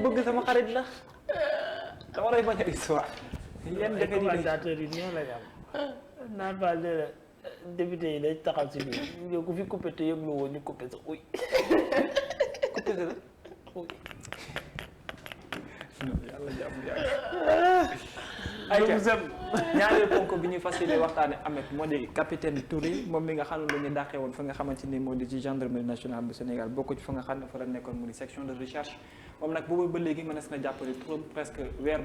bëgg sama xarit la dama lay bañ a histoire. yenn commentateurs yi ñoo lay am. naan baal nee na député yi dañ taxaw si biir yow ku fi coupé te yëg lu woon ñu coupé sa uy. coupé sa la uy. yàlla jàmm yàgg. ayca ñaareel ponk bi ñuy fas yéene waxtaane Ameth moo di capitaine Touré moom mi nga xam ne la ñu dàqee woon fa nga xamante ni moo di ci gendarmerie nationale bu Sénégal bokk ci fa nga xam ne fa la nekkoon mu di section de recherche moom nag boobu ba léegi mënees na jàpp ni turam presque weer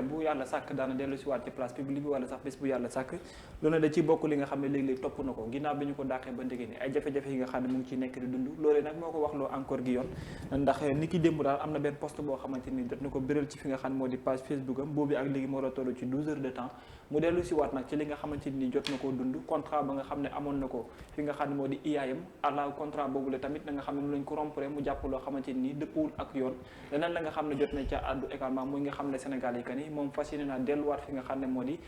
bu yàlla sàkk daana dellu si waat ci place publique bi wala sax bés bu yàlla sàkk loolu da ciy bokk li nga xam ne léegi-léegi topp na ko ginnaaw bi ñu ko dàqee ba ndégé ni ay jafe-jafe yi nga xam ne mu ngi ciy nekk di dund loolee nag moo ko wax loo encore gi yoon ndax ni ki démb daal am na benn poste boo xamante ni jot na ko biral ci fi nga xam ne moo di page Facebook am boobu ak léegi moo la toll ci 12 heures de temps mu dellu si waat nag ci li nga xamante ni jot na koo dund contrat ba nga xam ne amoon na ko fi nga xam ne moo di IAM ala contrat boobu la tamit na nga xam ne mu lañ ko rompre mu jàpp loo xamante ni dëppwul ak yoon leneen la nga xam ne jot na ca àddu également muy nga xam ne Sénégal yi que ni moom fas yéene naa delluwaat fi nga xam ne moo di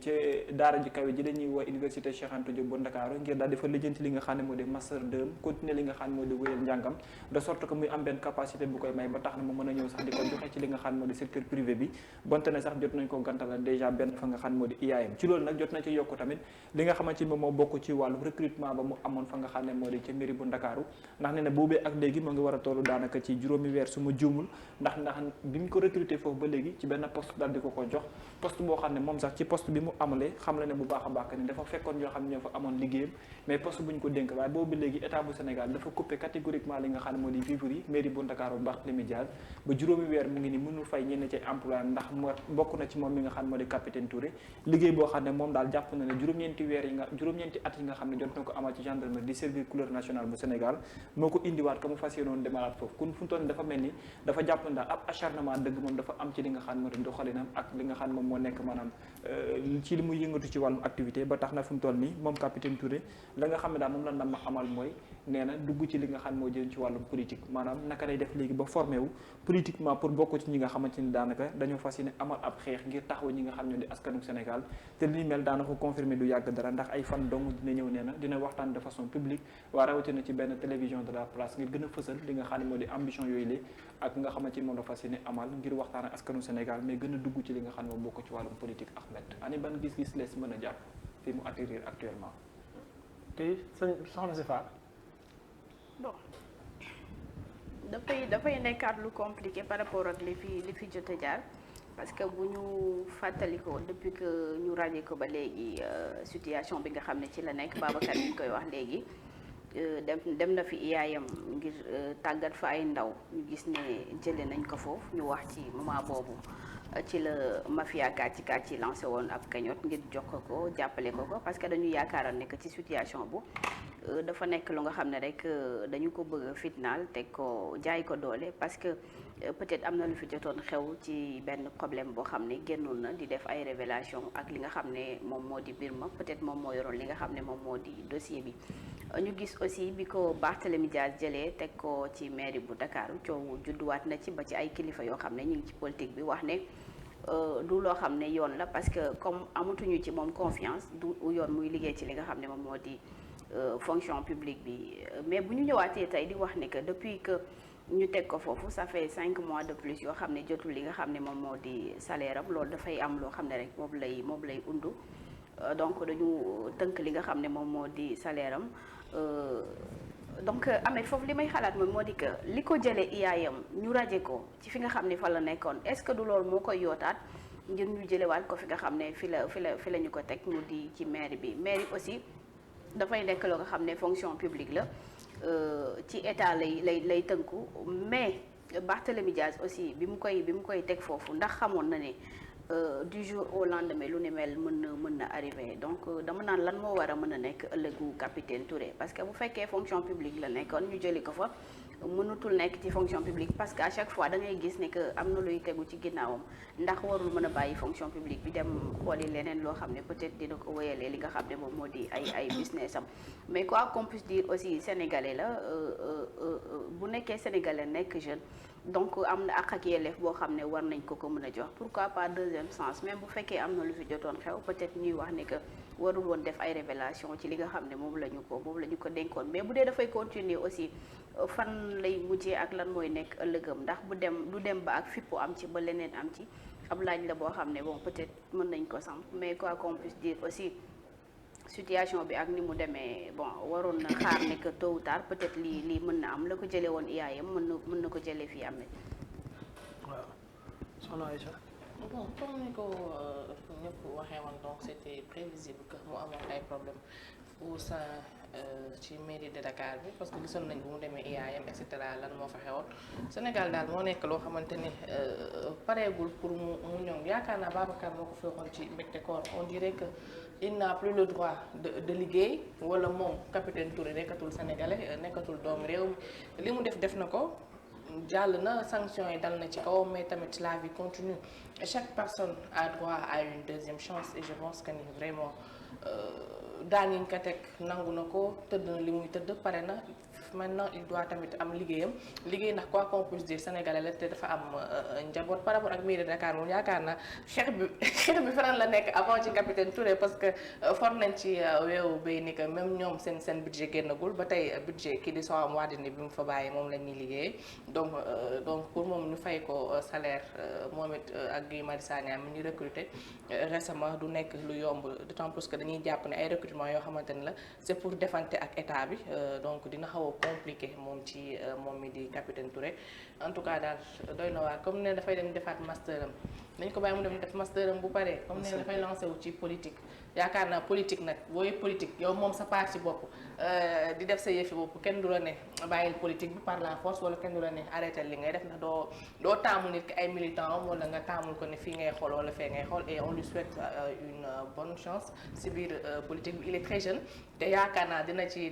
ci daara ji kawe ji la ñuy woo université Cheikh Anta Diop bu Ndakaaru ngir daal di fa lijjanti li nga xam ne moo di master 2 continuer li nga xam ne moo di wéyal njàngam de sorte que muy am benn capacité bu koy may ba tax na mu mën a ñëw sax di ko joxe ci li nga xam ne moo di secteur privé bi bonte ne sax jot nañ ko gantala déjà benn fa nga xam ne moo di IAM ci loolu nag jot na ci yokku tamit li nga xamante ni moom moo bokk ci wàllu recrutement ba mu amoon fa nga xam ne moo di ca mairie bu Ndakaaru ndax nee na boobee ak léegi moo ngi war a tollu daanaka ci juróomi weer su ma juumul ndax bi ñu ko recruter foofu ba léegi ci benn poste daal di ko jox poste boo xam ne moom sax ci poste bi mu amalee xam la ne bu baax a baax ni dafa fekkoon ñoo xam ne ñoo fa amoon liggéeyam mais poste bu ñu ko dénk waaye boobu ba léegi état bu Sénégal dafa coupé catégoriquement li nga xam ne moo di vivre yi mairie bu Ndakaaru bu Barthélémy Dias ba juróomi weer mu ngi ni mënul fay ñenn ci emploi ndax bokk na ci moom mi nga xam ne moo di capitaine Touré liggéey boo xam ne moom daal jàpp na ne juróom-ñeenti at yi nga xam ne jot na ko amal ci gendarmerie di servir couleur nationale bu Sénégal moo ko indiwaat ko mu fas yéenoon demalaat foofu kon fu mu toll dafa mel ni dafa jàpp ne daal ab acharnement dëgg moom dafa am ci li nga xam ne moo di doxalinam ak li nga xam ne moom moo nekk maanaam ci li muy yëngatu ci wàllum activité ba tax na fu mu toll nii moom capitaine Touré la nga xam ne daal moom la ndam ma amal mooy nee na dugg ci li nga xam ne moo jëm ci wàllum politique maanaam naka lay def léegi ba formé wu politiquement pour bokk ci ñi nga xamante ni daanaka dañoo fas yéene amal ab xeex ngir taxaw ñi nga xam ne di askanu Sénégal te li mel daana ko confirmer du yàgg dara ndax ay fan dong dina ñëw nee na dina waxtaan de façon publique waa rawatina ci benn télévision de la place ngir gën a fësal li nga xam ne moo di ambition yooyu la ak nga xamante ni moom la fas yéene amal ngir waxtaan ak askanu Sénégal mais gën a dugg ci li nga xam ne moom bokk ci wàllum politique Ahmed ani ban gis-gis lees mën a jàpp fi mu atterrir actuellement. te soxna si Fall. bon dafay nekkaat lu compliqué par rapport ak li fi jot a jaar parce que bu ñu fàttalikoo depuis que ñu ràññee ko ba léegi situation bi nga xam ne ci la nekk Babacar ñu koy wax léegi dem na fi IAM ngir tàggat fa ay ndaw ñu gis ne jëlee nañ ko foofu ñu wax ci moment boobu ci la mafia kàcci lancé woon ab cagnotte ngir jox ko jàppale ko parce que dañu yaakaaroon ne que ci situation bu dafa nekk lu nga xam ne rek dañu ko bëgg a fitnaal teg ko jaay ko doole parce que peut-être am na lu fi jotoon xew ci benn problème boo xam ne génnoon na di def ay révélation ak li nga xam ne moom moo di mbir ma peut-être moom moo yoroon li nga xam ne moom moo di dossier bi ñu gis aussi bi ko Barthélémy Dias jëlee teg ko ci mairie bu Dakar coow judduwaat na ci ba ci ay kilifa yoo xam ne ñu ngi ci politique bi wax ne du loo xam ne yoon la parce que comme amatuñu ci moom confiance du yoon muy liggéey ci li nga xam ne moom moo di fonction publique bi mais bu ñu ñëwaatee tey di wax ne que depuis que ñu teg ko foofu ça fait 5 mois de plus yoo xam ne jotul li nga xam ne moom moo di salaire am loolu dafay am loo xam ne rek moom lay undu donc dañu tënk li nga xam ne moom moo di salaire am donc Ameth foofu li may xalaat moom moo di que li ko jëlee IAM ñu raje ko ci fi nga xam ne fa la nekkoon est-ce que du loolu moo koy yootaat ngir ñu jëlewaat ko fi nga xam ne fi la ñu ko teg mu di ci mairie bi mairie aussi dafay nekk loo nga xam ne fonction publique la ci état lay tënku mais Barthélémy Dias aussi bi mu koy teg foofu ndax xamoon na ne du jour au lendemain lu ne mel mën na arrivé donc dama naan lan moo war a mën a nekk ëllëgu capitaine Touré parce que bu fekkee fonction publique la nekkoon ñu jëli ko fa mënutul nekk ci fonction publique parce que à chaque fois da ngay gis ne que am na luy tegu ci ginnaawam ndax warul mën a bàyyi fonction publique bi dem xooli leneen loo xam ne peut-être dina ko wéyalee li nga xam ne moom moo di ay business am mais quoi qu'on puisse dire aussi sénégalais la bu nekkee sénégalais nekk jeune donc am na ak yelleef boo xam ne war nañ ko mën a jox pourquoi pas deuxième sens même bu fekkee am na lu fi jotoon xew peut-être ñuy wax ne que warul woon def ay révélation ci li nga xam ne moom la ñu ko dénkoon mais bu dee dafay continuer aussi fan lay mujjee ak lan mooy nekk ëllëgam ndax du dem ba ak fippu am ci ba leneen am ci ab laaj la boo xam ne bon peut-être mën nañ ko samp mais quoi qu'on puisse dire aussi situation bi ak ni mu demee bon waroon na xaar ne que tôt ou tard peut-être lii mën na am la ko jëlee woon IAM mën na ko jëlee fii am na. waaw soxna Aïcha. bon comme ni ko ñëpp waxee woon donc c'était prévisible que mu amoon ay problèmes au sein ci mairie de Dakar bi parce que gisoon nañ bu mu demee IAM et cetera lan moo fa xewoon Sénégal daal moo nekk loo xamante ni pareegul pour mu ñoŋ yaakaar naa Babacar moo ko fi waxoon ci mbégte koor on dirait que il n'a plus le droit de liggéey wala moom capitaine Touré nekkatul sénégalais nekkatul doomu réew mi li mu def na ko jàll na sanction yi dal na ci kaw mais tamit la vie continue et chaque personne a droit à une deuxième chance et je pense que ni vraiment daan yiñ ko teg nangu na ko tëdd na li muy tëdd pare na maintenant il doit tamit am liggéeyam liggéey ndax quoi qu'on puisse dire sénégalais la te dafa am njaboot par rapport ak mairie de Dakar moom yaakaar na xeex bi faran la nekk avant ci capitaine Touré parce que for nañ ci weewu bay ni que même ñoom seen budget génnagul ba tey budget kii di Soham Wardini bi mu fa bàyyi moom la ñuy liggéey donc pour moom ñu fay ko salaire moom it ak Guy Marius Sagna mi ñu recruter récemment du nekk lu yomb d'autant plus que dañuy jàpp ne ay recrutement yoo xamante ni la c'est pour defante ak état bi donc dina xaw compliqué moom ci moom mi di capitaine Touré en tout cas daal doy na waar comme ne dafay dem defaat master am nañ ko bàyyi mu dem def master am bu paree comme ne dafay lancé wu ci politique yaakaar naa politique nag booy politique yow moom sa parti bopp di def sa yëfi bopp kenn du la ne bàyyil politique bi par la force wala kenn du la ne arrêté li ngay def ndax doo taamul nit ki ay militant am wala nga taamul ko ne fii ngay xool wala fee ngay xool et on lui souhaite une bonne chance si biir politique bi il est très jeune te yaakaar naa dina ci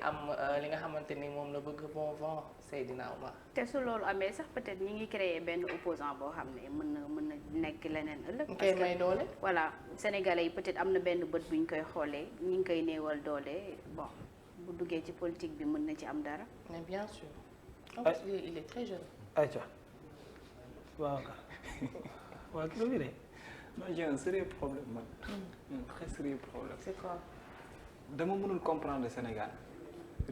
am li nga xamante ni moom la bëgg bon vent Seydina Oumar. te su loolu amee sax peut-être ñi ngi créer benn opposant boo xam ne mën na nekk leneen ëllëg. parce que may doole. voilà sénégalais yi peut-être am na benn bët bu ñu koy xoolee ñi ngi koy néewal doole bon bu duggee ci politique bi mën na ci am dara. mais bien sûr. il est très jeune. Aïcha waaw waaw ki la viré. non j'ai un sérieux problème man. un très sérieux problème. c'est quoi. dama mënul comprendre Sénégal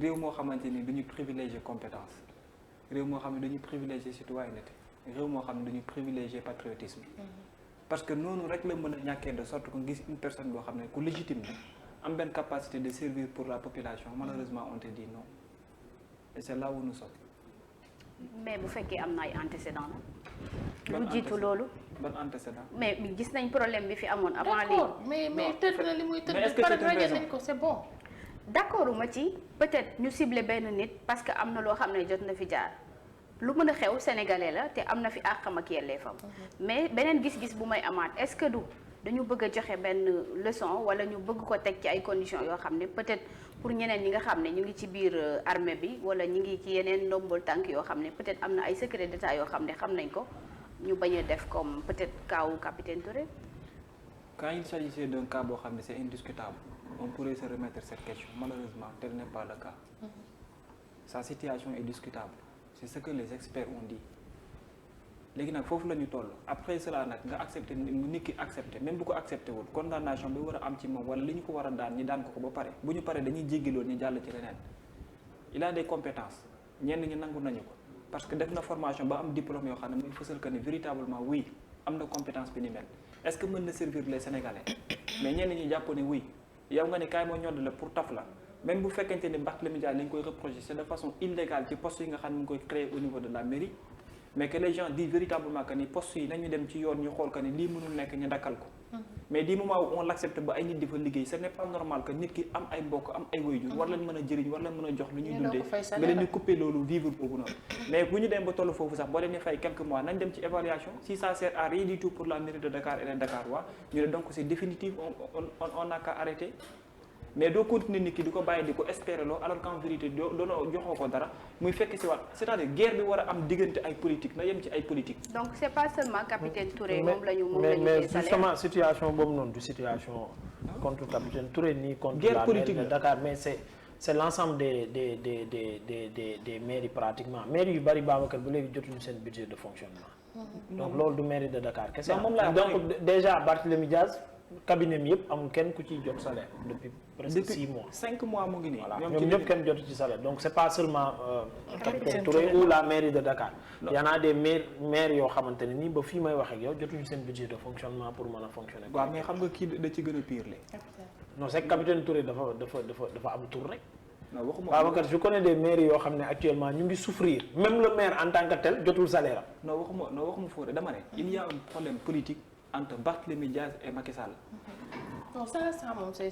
réew moo xamante ni dañuy privilégier compétence réew moo xam ne dañuy privilégier citoyenneté réew moo xam ne dañuy privilégier patriotisme. parce que noonu rek la mën a ñàkkee de sorte que gis une personne boo xam ne ku légitime la am benn capacité de servir pour la population malheureusement on te dit non et c'est là où nous sommes. mais bu fekkee am na ay antécédents la. lu jiitu loolu. ban antécédent. mais gis nañ problème bi fi amoon avant lii. d'accord mais tëdd na li muy tëdd. mais est-ce que c'est une raison nañ ko c'est bon. d'accord ma ci peut-être ñu ciblé benn nit parce que am na loo xam ne jot na fi jaar lu mën a xew sénégalais la te am na fi àqam ak yelleefam mais beneen gis-gis bu may amaat est-ce que dañu bëgg a joxe benn leçon wala ñu bëgg ko teg ci ay conditions yoo xam ne peut-être pour ñeneen ñi nga xam ne ñu ngi ci biir armée bi wala ñu ngi ci yeneen ndombol tànk yoo xam ne peut-être am na ay secret d'état yoo xam ne xam nañ ko ñu bañ a def comme peut-être kaawu capitaine Touré. Quand il s'agissait d'un cas boo xam ne c'est indiscutable on pourrait se remettre cette question malheureusement tel n'est pas le cas. Sa situation est discutable c'est ce que les experts ont dit léegi nag foofu la ñu toll après cela nag nga accepté nit ki accepté même bu ko accepté wul condamnation bi war a am ci moom wala li ñu ko war a daan ñi daan ko ba pare bu ñu paree dañuy jéggiloon ñu jàll ci leneen il a des compétences ñenn ñi nangu nañu ko parce que def na formation ba am diplôme yoo xam ne muy fësal que ne véritablement oui am na compétence bi ni mel est-ce que mën na servir les Sénégalais mais ñenn ñi jàpp ne oui yow nga ne kaay moo ñodd la pour taf la même bu fekkente ni Barthélémy Dias lañ koy reprocher c'est de façon illégale ci poste yi nga xam ne mu ngi koy créer au niveau de la mairie mais que les gens disent véritablement que ni poste yi nañu dem ci yoon ñu xool que ni lii mënul nekk ñu dakkal ko mais du moment où on l'accepte ba ay nit di fa liggéey ce n'est pas normal que nit ki am ay mbokk am ay waajur war leen mën a jëriñ war leen mën a jox lu ñuy dundee nga leen di couper loolu vivre boobu noonu mais bu ñu dem ba tollu foofu sax boo leen di fay quelques mois nañ dem ci évaluation si ça sert à rien du tout pour la mairie de Dakar et les Dakarois ñu ne donc c'est définitif on n'a qu'à arrêter mais doo continuer nit ki di ko bàyyi di ko espérer loo alors qu'en vérité doo joxoo ko dara muy fekk si waat c'est-à-dire guerre bi war a am diggante ay politique na yem ci ay politique. donc c'est pas seulement capitaine Touré moom la ñu mais justement situation boobu noonu du situation contre capitaine Touré ni contre guerre la politique mairie de Dakar mais c'est l'ensemble des mairies pratiquement mairies yu bari Babacar ba léegi jotuñu seen budget de fonctionnement. donc loolu du mairie de Dakar kese. donc déjà Barthélémy Dias cabinet mi yëpp amul kenn ku ciy jot salaire depuis presque 6 mois. 5 mois mu ngi nii. voilà ñoom ñëpp kenn jotu ci salaire donc c'est pas seulement capitaine Touré ou la mairie de Dakar. Il y en a des maires yoo xamante ne nii ba fii may wax ak yow jotuñu seen budget de fonctionnement pour mën a fonctionner. waaw mais xam nga kii da ci gën a pire le. non c'est que capitaine Touré dafa am tour rek. non waxuma Babacar je connais des maires yoo xam ne actuellement ñu ngi souffrir même le maire en tant que tel jotul salaire am. non waxuma foofu dama ne. il y a un problème politique entre Barthélémy Diaz et Macky Sall. non ça moom c'est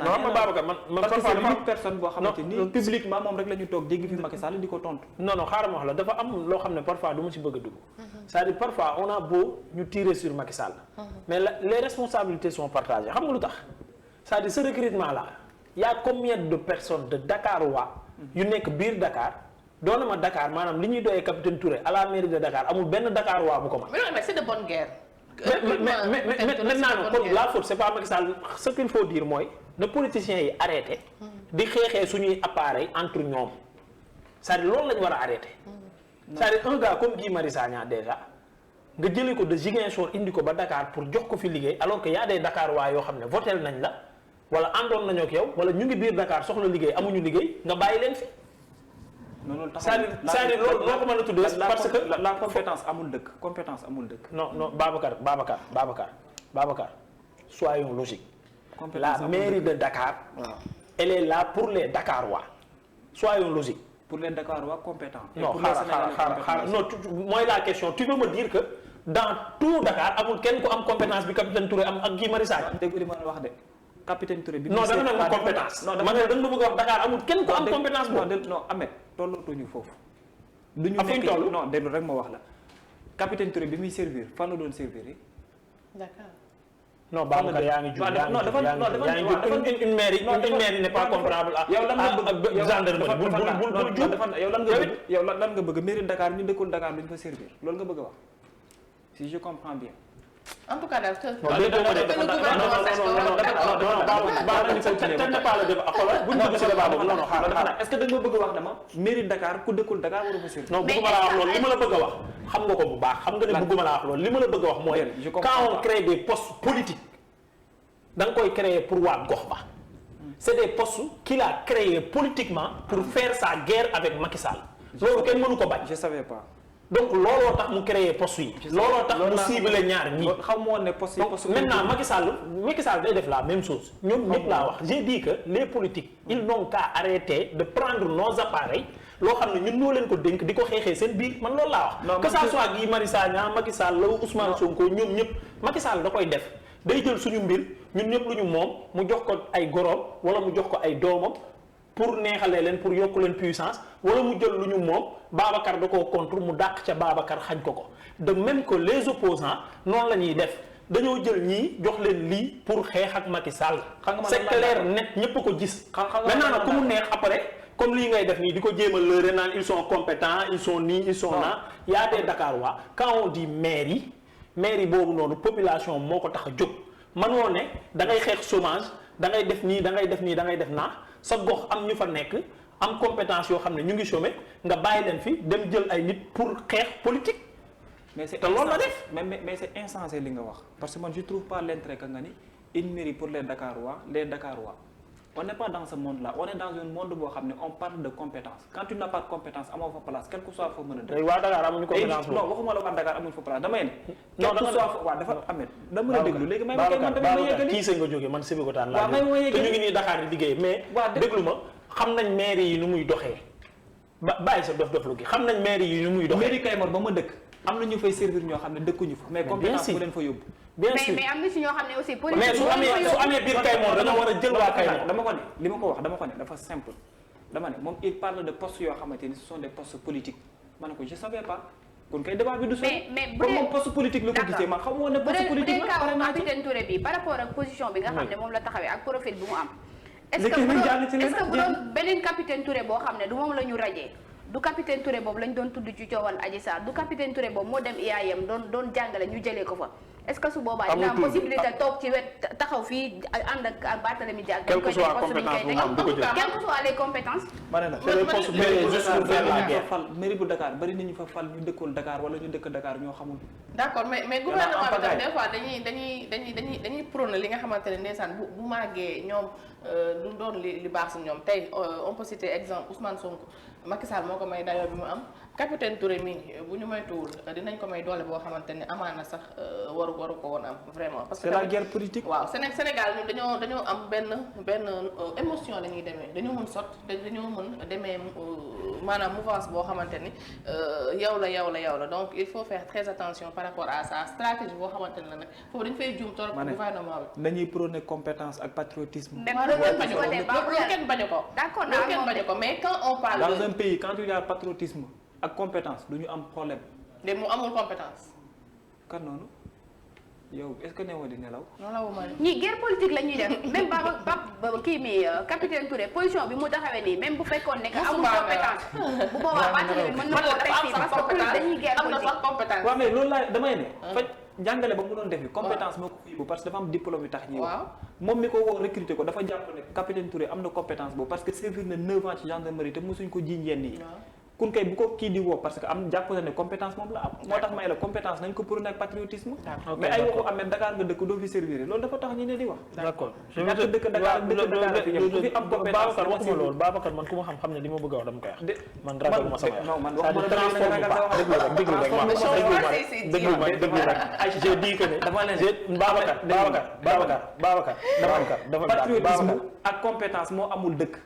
non ma Babacar man parce que parfois c'est une personne boo xamante ni publiquement moom rek la ñu toog dégg fi Macky Sall di ko tontu. non xaaral ma wax la dafa am loo xam ne parfois du ma ci bëgg a dugg. c'est-à-dire parfois on a beau ñu tirer sur Macky Sall. mais les responsabilités sont partagées xam nga lu tax. c'est-à-dire ce recrutement là y a combien de personnes de Dakarois yu nekk biir Dakar doon na ma Dakar maanaam li ñuy doyee capitaine Touré à la mairie de Dakar amul benn Dakarois bu ko mën. mais c'est de bonne guerre. mais maintenant kon la faute c'est pas Macky Sall ce qu'il faut dire mooy na politiciens yi arrêté di xeexee suñuy appareil entre ñoom c'est-à-dire loolu la ñu war a arrêté c'est-à-dire un gars comme Guy Marius Sagna déjà nga jëlee ko de Ziguinchor indi ko ba Dakar pour jox ko fi liggéey alors que y a des Dakarois yoo xam ne votel nañ la wala àndoon nañoo ak yow wala ñu ngi biir Dakar soxla liggéey amuñu liggéey nga bàyyi leen fi. non c'est-à-dire loolu noo ko mën a tuddee parce que la compétence amul dëkk. non Babacar soyons logiques. La mairie de Dakar. Elle est là pour les Dakarois. Soyons logiques. Pour les Dakarois compétents. Non xaaral non mooy la question tu veux me dire que dans tout Dakar amul kenn ku am compétence bi capitaine Touré am ak Guy Marius Sagna. dégg li ma wax de. capitaine Touré bi. non dama ne ma compétence. non dama ne da nga bëgg a wax Dakar amul kenn ku am compétence boobu. non Ahmed tollootuñu foofu. du ñu nekk toll non déglu rek ma wax la. capitaine Touré bi muy servir fan la doon servir yi. Dakar. non Babacar yaa ngi jur une mairie n'est pas comparable à gendarmerie yow lan nga bëgg mairie Dakar ñu dëkkul Dakar duñ fa servir loolu nga bëgg a wax si je comprends bien. En tout cas daal est-ce que da nga bëgg a wax dama mairie Dakar ku dëkkul Dakar war a fa servir. non bëgguma laa wax loolu li ma la bëgg a wax xam nga ko bu baax xam nga ne bëgguma laa wax loolu li ma la bëgg a wax mooy quand on crée des postes politiques da nga koy créer pour waa gox ba c'est des postes qu'il a créés politiquement pour faire sa guerre avec Macky Sall loolu kenn mënu ko bañ. Je savais pas. donc looloo tax mu créer postes yi. looloo tax mu ciblé ñaar ñi. xamoo ne postes yi donc maintenant Macky Sall day def la même chose. ñoom ñëpp laa wax j'ai dit que les politiques ils n'ont qu'à arrêter de prendre nos appareils loo xam ne ñun ñoo leen ko dénk di ko xeexee seen biir man loolu laa wax. que ça soit Guy Marius Sagna Macky Sall la Ousmane Sonko ñoom ñëpp Macky Sall da koy def day jël suñu mbir ñun ñëpp lu ñu moom mu jox ko ay goroom wala mu jox ko ay doomam pour neexalee leen pour yokk leen puissance wala mu jël lu ñu moom Babacar da koo contre mu dàq ca Babacar xañ ko ko de même que les opposants noonu la ñuy def dañoo jël ñii jox leen lii pour xeex ak Macky Sall. c'est clair net ñëpp ko gis. maintenant nag ku mu neex après comme lii ngay def nii di ko jéem a lëre naan ils sont compétents ils sont nii ils sont là y a des Dakarois quand on dit mairie boobu noonu population moo ko tax a jóg manoo ne da ngay xeex chômage da ngay def nii da ngay def nii da ngay def naa sa gox am ñu fa nekk am compétence yoo xam ne ñu ngi chômer nga bàyyi leen fi dem jël ay nit pour xeex politique. mais c'est te loolu la def mais c'est insensé li nga wax parce que man je trouve pas l'intérêt que nga ni une mairie pour les Dakarois on n'est pas dans ce monde là on est dans un monde boo xam ne on parle de compétence quand tu n'as pas de compétence amoo fa place quel que soit foo mën a def. waa Dakar amuñu compétence non waxuma la waa Dakar amuñu fa place damay ne. non quel que soit foo waaw dafa amee. dama la déglu léegi may ma kay man tamit ma yeggali kii sa nga jógee man Sébikotane laa. waaw may ma yeggali te ñu ngi nii Dakar di liggéey mais. déglu ma xam nañ mairie yi nu muy doxee. bàyyi sa dof-doflu gi xam nañ mairie yi nu muy doxee. mairie Kayemor ba ma dëkk am na ñu fay servir ñoo xam ne dëkkuñu fa mais compétence bu leen fa yóbbu. bien sûr mais am na si ñoo xam ne aussi. mais su amee biir Kayemor dañoo war a jël waa Kayemor. dama ko ne li ma ko wax dama ko ne dafa simple dama ne moom il parle de postes yoo xamante ni ce sont des postes politiques ma ne ko je savais pas kon kay débat bi du sori. mais comme moom poste politique la ko gisee man xam nga ne poste politique la pare naa ci capitaine Touré bi par rapport ak position bi nga xam ne moom la taxawee ak profil bi mu am. est-ce que bu doon beneen capitaine Touré boo xam ne du moom la ñu rajee du capitaine Touré boobu lañ doon tudd ci coowal Adji Sarr du capitaine Touré boobu moo dem IAM doon jàngale ñu jëlee ko fa est-ce que su boobaa dina am possibilité toog ci wet taxaw fii ànd ak Barthélémy Dias quelle que soit compétence bu mu am du ko jël quelles que soient les compétences. ma ne nag c'est des postes mérités juste pour faire la guerre. mairie bu Dakar bari nañu fa fal ñu dëkkul Dakar wala ñu dëkk Dakar ñoo xamul. d'accord mais gouvernement bi tam des fois dañuy prôner li nga xamante ne ndeysaan bu màggee ñoom du doon li baax si ñoom tey on peut citer exemple Ousmane Sonko Macky Sall moo ko may dayoo bi mu am capitaine Touré mi bu ñu moytuwul dinañ ko may doole boo xamante ne amaana sax waru ko woon am vraiment. parce que c'est la guerre politique. waaw Sénégal ñun dañoo am benn émotion la ñuy demee dañoo mën sot dañoo mën demee maanaam mouvance boo xamante ni yow la donc il faut faire très attention par rapport à ça stratégie boo xamante ne la nag foofu dañu fay juum trop gouvernement bi. nañuy prôner compétence ak patriotisme. loolu kenn bañu ko. d'accord loolu kenn bañu ko mais quand on parle dans un pays quand il y a patriotisme ak compétence du ñu am problème. de mu amul compétence. kan noonu yow est-ce que newoo di nelaw. non la wuma ñii guerre politique la ñuy def même Baba kii mi capitaine Touré position bi mu taxawee nii même bu fekkoon ne que amul compétence bu boobaa Barthélémy mën na koo teg fii parce que police dañuy guerre am na sax politique. compétence. waaw mais loolu laa damay ne. faj jàngale ba mu doon def compétence moo ko fi yóbbu parce que dafa am diplôme yu tax ñuy wax. moom mi ko woo recruter ko dafa jàpp ne capitaine Touré am na compétence boobu parce que servir na 9 ans ci gendarmerie te mosuñ ko jiiñ yenn yi. kun kay bu ko kii di woo parce que am jàpp na ne compétence moom la am. moo tax may la compétence nañ ko prôner ak patriotisme. mais ay waxu amee Dakar nga dëkk doo fi servir loolu dafa tax ñu ne di wax. d'accord ñàkk dëkk Dakar fi ñëw ku fi am compétence Babacar waxuma loolu Babacar man ku ma xam ne li ma bëgg a wax dama koy wax. man ragal ma sama non man déglu rek j'ai dit que ne Babacar patriotisme ak compétence moo amul dëkk.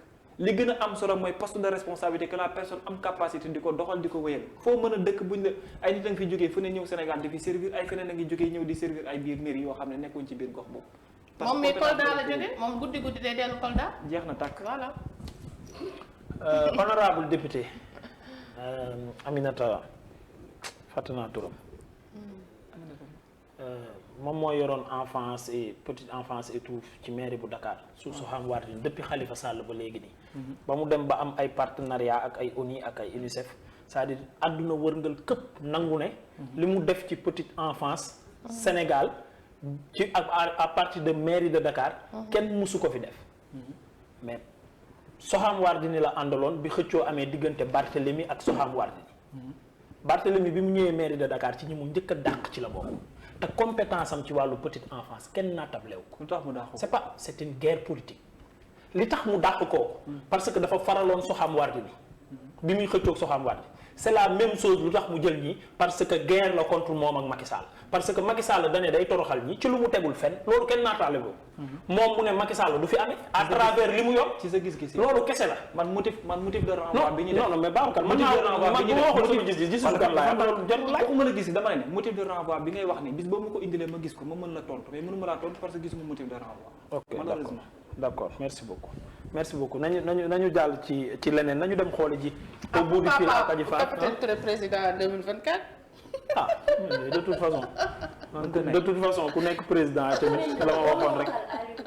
li gën a am solo mooy poste de responsabilité que la personne am capacité di ko doxal di ko wéyal foo mën a dëkk buñ la ay nit a ngi fi jógee fu ne ñëw Sénégal di fi servir ay feneen a ngi jógee ñëw di servir ay biir mairie yoo xam ne nekkuñ ci biir gox boobu. moom mi Kolda la jógee moom guddi day dellu Kolda. jeex na tàkk voilà. Honorable député Aminata fàtte naa turam. moom moo yoroon enfance et petite enfance et tout ci mairie bu Dakar sous Soham Wardini depuis Khalifa Sall ba léegi nii. ba mu dem ba am ay partenariat ak ay ONU ak ay UNICEF c'est-à-dire àdduna wërngal këpp nangu ne. li mu def ci petite enfance. Sénégal ci à partir de mairie de Dakar. kenn mësu ko fi def. mais Soham Wardini la àndaloon bi xëccoo amee diggante Barthélémy ak Soham Wardini. Barthélémy bi mu ñëwee mairie de Dakar ci ñi mu njëkk a dàq ci la bokk. te compétence am ci wàllu petite enfance kenn naatable wu ko. lu tax mu dàq ko c'est une guerre politique. li tax mu dàq ko. parce que dafa faraloon Soham Wardini bi muy xëccoog Soham Wardini c'est la même chose lu tax mu jël ñi parce que guerre la contre moom ak Macky Sall parce que Macky Sall da ne day toroxal ñi ci lu mu tegul fenn loolu kenn naataale ko. moom mu ne Macky Sall du fi amee. à travers li mu yor. ci sa gis-gis loolu kese la. man motif de renvoi bi ñu def non mais Babacar man waxuma la gis dama ne motif de renvoi bi ngay wax ni bis boo ma ko indilee ma gis ko ma mën la tontu mais mënuma laa tontu parce que gisuma motif de renvoi. ok malheureusement d'accord merci beaucoup nañu jàll ci leneen nañu dem xooli ji. au bout du fil ak Adji Fall capitaine Touré président 2024. de toute façon ku nekk président tamit la ma waxoon rek.